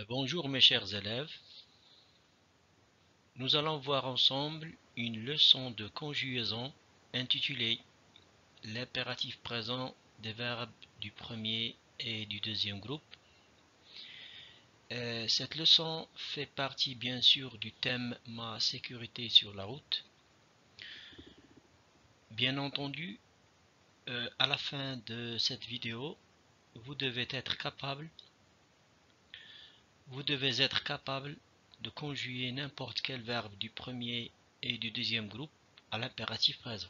Bonjour mes chers élèves, nous allons voir ensemble une leçon de conjugaison intitulée l'impératif présent des verbes du premier et du deuxième groupe. Cette leçon fait partie bien sûr du thème Ma sécurité sur la route. Bien entendu, à la fin de cette vidéo, vous devez être capable de conjuguer n'importe quel verbe du premier et du deuxième groupe à l'impératif présent.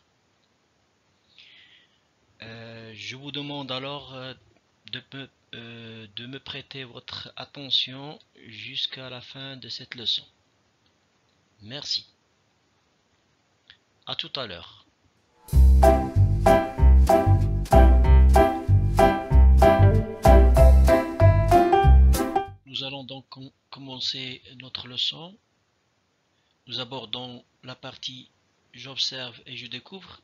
Je vous demande alors de me prêter votre attention jusqu'à la fin de cette leçon. Merci. À tout à l'heure. Nous allons donc commencer notre leçon. Nous abordons la partie j'observe et je découvre.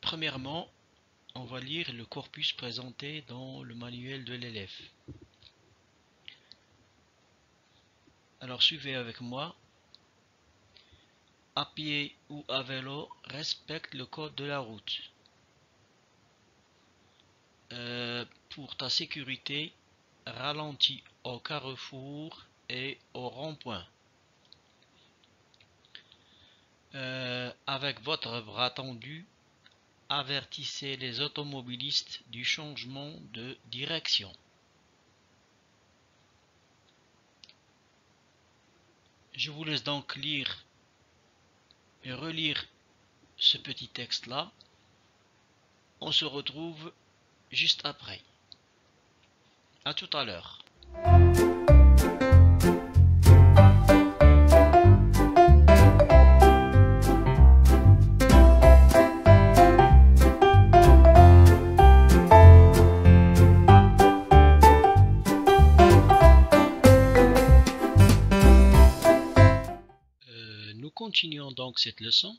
Premièrement, on va lire le corpus présenté dans le manuel de l'élève. Alors suivez avec moi. À pied ou à vélo, respecte le code de la route. Pour ta sécurité, ralentis au carrefour et au rond-point. Avec votre bras tendu, avertissez les automobilistes du changement de direction. Je vous laisse donc lire et relire ce petit texte-là. On se retrouve juste après. À tout à l'heure. Nous continuons donc cette leçon.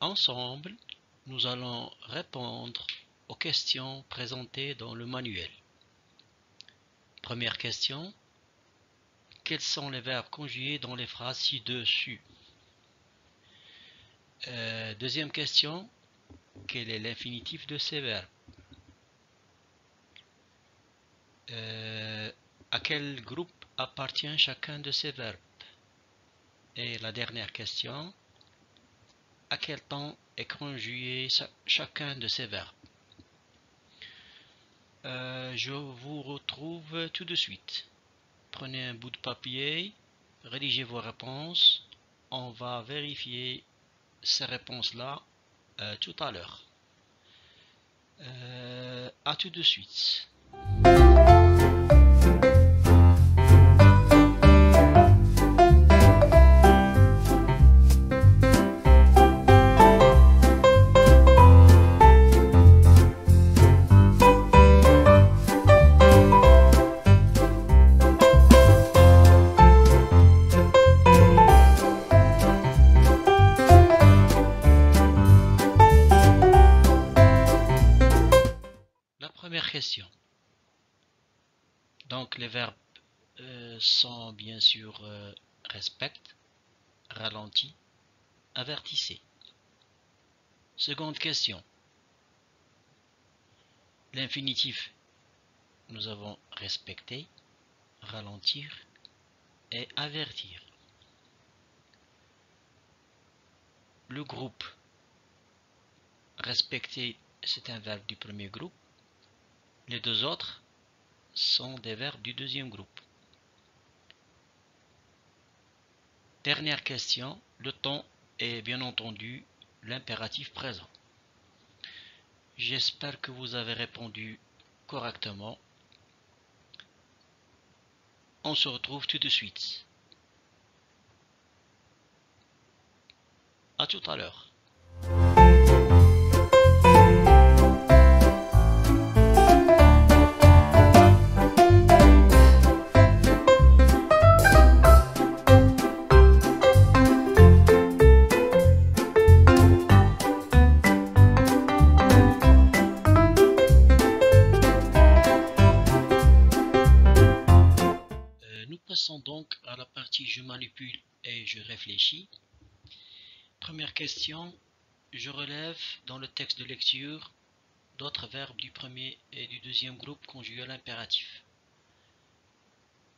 Ensemble, nous allons répondre aux questions présentées dans le manuel. Première question. Quels sont les verbes conjugués dans les phrases ci-dessus? Deuxième question. Quel est l'infinitif de ces verbes? À quel groupe appartient chacun de ces verbes? Et la dernière question. À quel temps est conjugué chacun de ces verbes? Je vous retrouve tout de suite. Prenez un bout de papier, rédigez vos réponses. On va vérifier ces réponses-là tout à l'heure. À tout de suite. Question. Donc les verbes sont bien sûr respecte, ralentit, avertissez. Seconde question. L'infinitif, nous avons respecter, ralentir et avertir. Le groupe, respecter, c'est un verbe du premier groupe. Les deux autres sont des verbes du deuxième groupe. Dernière question, le temps est bien entendu l'impératif présent. J'espère que vous avez répondu correctement. On se retrouve tout de suite. À tout à l'heure. je réfléchis. Première question, je relève dans le texte de lecture d'autres verbes du premier et du deuxième groupe conjugués à l'impératif.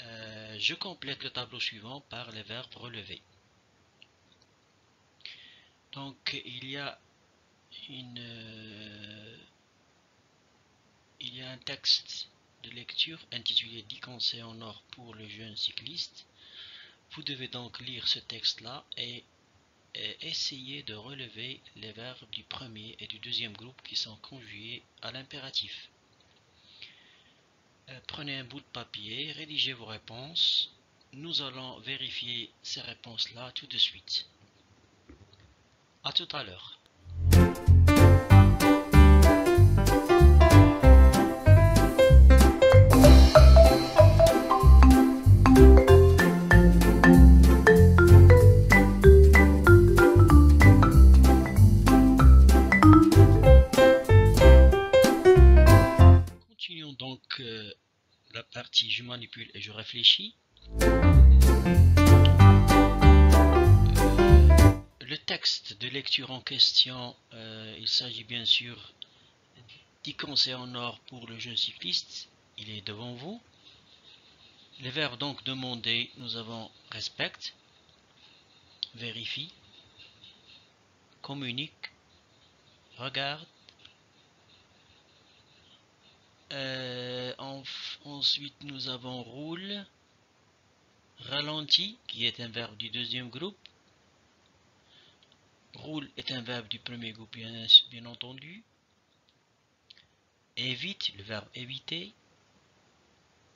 Je complète le tableau suivant par les verbes relevés. Donc il y a un texte de lecture intitulé 10 conseils en or pour le jeune cycliste. Vous devez donc lire ce texte-là et essayer de relever les verbes du premier et du deuxième groupe qui sont conjugués à l'impératif. Prenez un bout de papier, rédigez vos réponses. Nous allons vérifier ces réponses-là tout de suite. À tout à l'heure. Continuons donc la partie je manipule et je réfléchis. Le texte de lecture en question, il s'agit bien sûr 10 conseils en or pour le jeune cycliste. Il est devant vous. Les verbes donc demandés, nous avons respecte, vérifie, communique, regarde. Ensuite nous avons roule, ralentit qui est un verbe du deuxième groupe. Roule est un verbe du premier groupe bien entendu. Évite, le verbe éviter.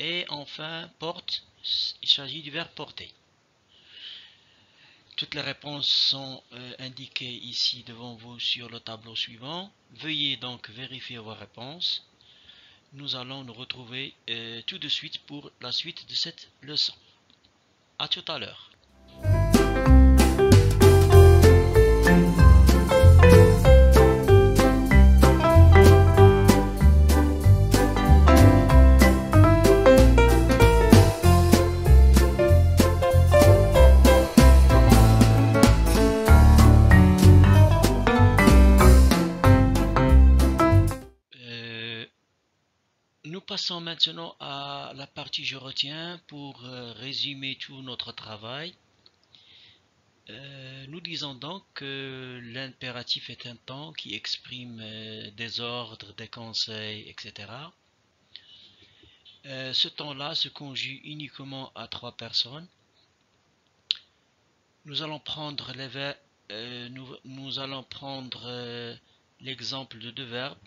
Et enfin porte, il s'agit du verbe porter. Toutes les réponses sont indiquées ici devant vous sur le tableau suivant. Veuillez donc vérifier vos réponses. Nous allons nous retrouver tout de suite pour la suite de cette leçon. À tout à l'heure. Nous passons maintenant à la partie je retiens pour résumer tout notre travail. Nous disons donc que l'impératif est un temps qui exprime des ordres, des conseils, etc. Ce temps-là se conjugue uniquement à 3 personnes. Nous allons prendre l'exemple de 2 verbes.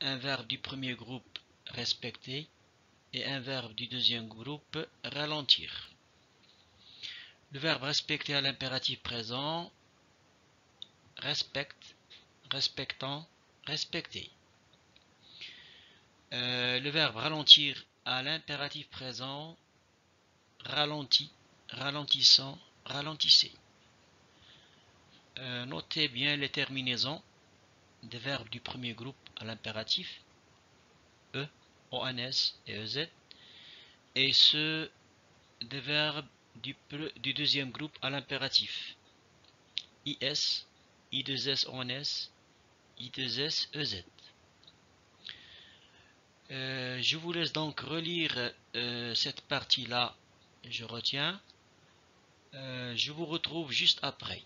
Un verbe du premier groupe respecter et un verbe du deuxième groupe ralentir. Le verbe respecter à l'impératif présent, respecte, respectant, respecter. Le verbe ralentir à l'impératif présent, ralentit, ralentissant, ralentissez. Notez bien les terminaisons des verbes du premier groupe à l'impératif, E, ONS et EZ, et ceux des verbes du deuxième groupe à l'impératif, IS, I2S, ONS, I2S, EZ. Je vous laisse donc relire cette partie-là, je retiens. Je vous retrouve juste après.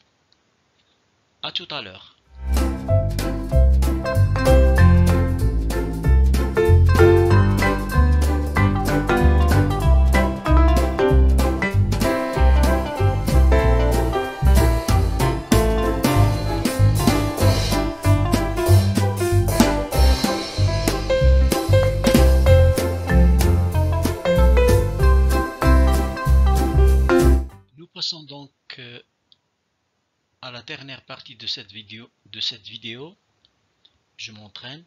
À tout à l'heure. Nous passons donc à la dernière partie de cette vidéo. Je m'entraîne.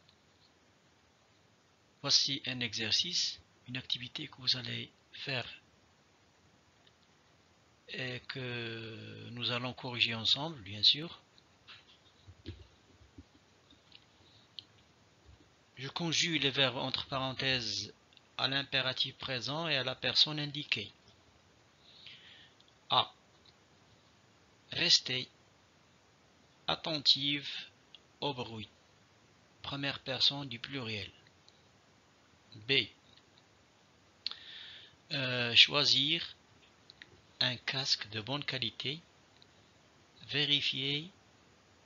Voici un exercice, une activité que vous allez faire et que nous allons corriger ensemble, bien sûr. Je conjugue les verbes entre parenthèses à l'impératif présent et à la personne indiquée. A. Restez attentive au bruit. Première personne du pluriel. B. Choisir un casque de bonne qualité. Vérifier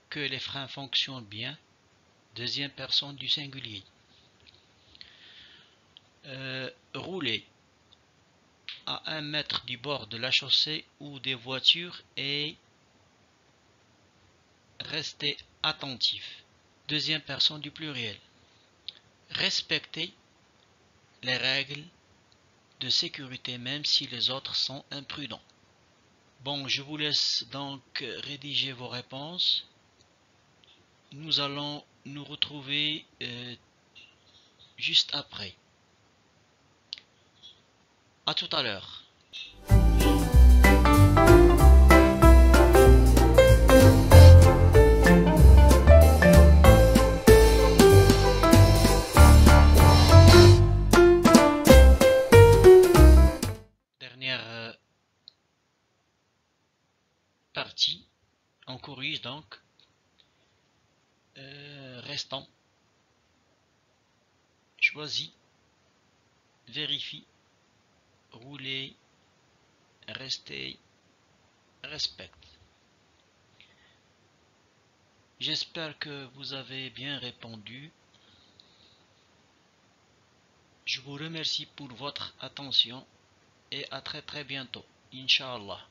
que les freins fonctionnent bien. Deuxième personne du singulier. Rouler à 1 mètre du bord de la chaussée ou des voitures et rester attentif. Deuxième personne du pluriel. Respecter les règles de sécurité même si les autres sont imprudents. Bon, je vous laisse donc rédiger vos réponses. Nous allons nous retrouver juste après. À tout à l'heure. Dernière partie. On corrige donc. Restant. Choisis. Vérifie. Rouler. Rester. Respecte. J'espère que vous avez bien répondu. Je vous remercie pour votre attention et à très bientôt, Inch'Allah.